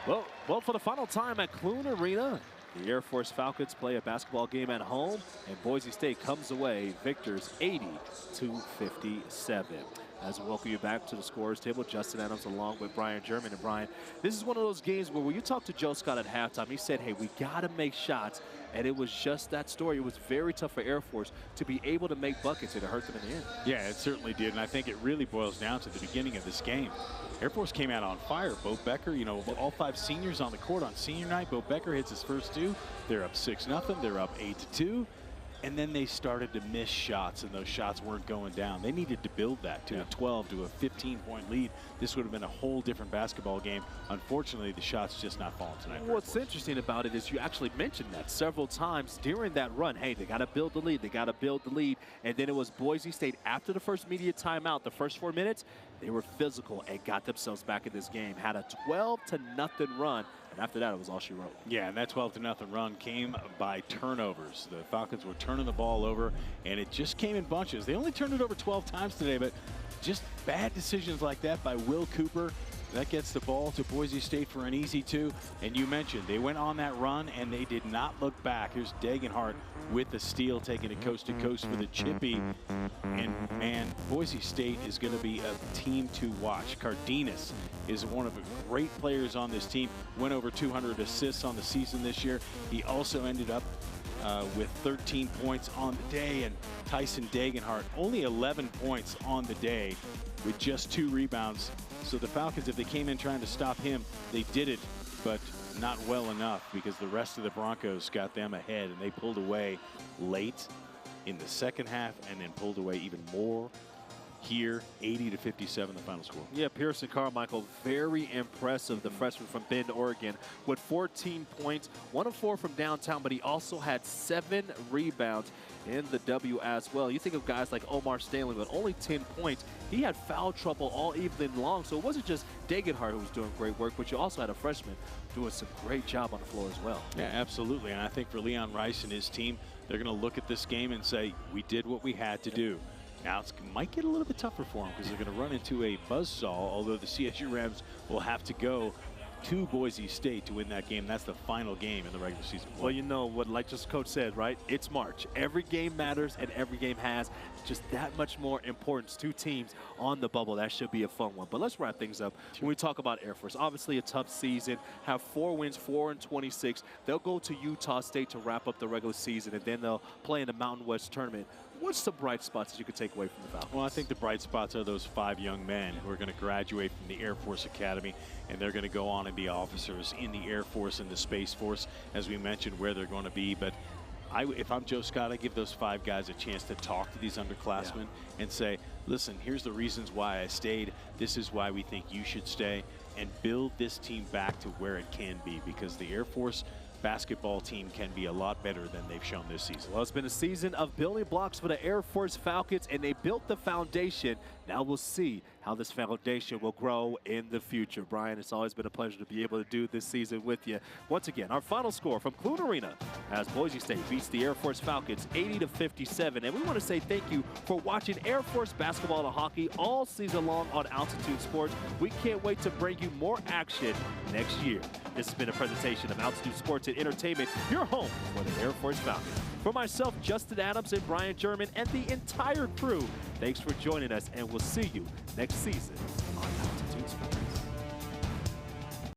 Well, for the final time at Clune Arena, the Air Force Falcons play a basketball game at home, and Boise State comes away victors 80-57. As we welcome you back to the scorers table, Justin Adams along with Brian German. And Brian, this is one of those games where when you talk to Joe Scott at halftime, he said, hey, we got to make shots. And it was just that story. It was very tough for Air Force to be able to make buckets, and it hurt them in the end. Yeah, it certainly did. And I think it really boils down to the beginning of this game. Air Force came out on fire. Bo Becker, you know, all 5 seniors on the court on senior night. Bo Becker hits his first 2. They're up 6-0. They're up 8-2. And then they started to miss shots, and those shots weren't going down. They needed to build that to a 12 to a 15-point lead. This would have been a whole different basketball game. Unfortunately, the shots just not falling tonight. What's interesting about it is you actually mentioned that several times during that run. Hey, they got to build the lead. They got to build the lead. And then it was Boise State after the first media timeout, the first 4 minutes, they were physical and got themselves back in this game. Had a 12-0 run. And after that, it was all she wrote. Yeah, and that 12-0 run came by turnovers. The Falcons were turning the ball over, and it just came in bunches. They only turned it over 12 times today, but just bad decisions like that by Will Cooper. That gets the ball to Boise State for an easy 2. And you mentioned they went on that run, and they did not look back. Here's Degenhart with the steal, taking it coast to coast for the chippy. And, man, Boise State is going to be a team to watch. Cardenas is one of the great players on this team. Went over 200 assists on the season this year. He also ended up with 13 points on the day. And Tyson Degenhart, only 11 points on the day with just 2 rebounds. So the Falcons, if they came in trying to stop him, they did it, but not well enough, because the rest of the Broncos got them ahead, and they pulled away late in the second half and then pulled away even more here. 80-57 the final score. Yeah, Pearson Carmichael, very impressive, the freshman from Bend, Oregon, with 14 points, 1 of 4 from downtown, but he also had 7 rebounds in the W as well. You think of guys like Omar Stanley with only 10 points. He had foul trouble all evening long, so it wasn't just Degenhart who was doing great work, but you also had a freshman doing some great job on the floor as well. Yeah, absolutely. And I think for Leon Rice and his team, they're going to look at this game and say, we did what we had to do. Now, it might get a little bit tougher for them because they're going to run into a buzzsaw, although the CSU Rams will have to go to Boise State to win that game. That's the final game in the regular season. Well, you know what, like just Coach said, right? It's March. Every game matters, and every game has just that much more importance. 2 teams on the bubble. That should be a fun one. But let's wrap things up. When we talk about Air Force, obviously a tough season. Have 4 wins, 4-26. They'll go to Utah State to wrap up the regular season, and then they'll play in the Mountain West tournament. What's the bright spots that you could take away from the Falcons? Well, I think the bright spots are those 5 young men who are going to graduate from the Air Force Academy, and they're going to go on and be officers in the Air Force and the Space Force, as we mentioned, where they're going to be. But if I'm Joe Scott, I give those 5 guys a chance to talk to these underclassmen and say, listen, here's the reasons why I stayed. This is why we think you should stay, and build this team back to where it can be, because the Air Force basketball team can be a lot better than they've shown this season. Well, it's been a season of building blocks for the Air Force Falcons, and they built the foundation. Now we'll see how this foundation will grow in the future. Brian, it's always been a pleasure to be able to do this season with you. Once again, our final score from Clune Arena as Boise State beats the Air Force Falcons 80-57. And we want to say thank you for watching Air Force basketball and hockey all season long on Altitude Sports. We can't wait to bring you more action next year. This has been a presentation of Altitude Sports and Entertainment, your home for the Air Force Falcons. For myself, Justin Adams, and Brian German, and the entire crew, thanks for joining us, and we'll see you next season on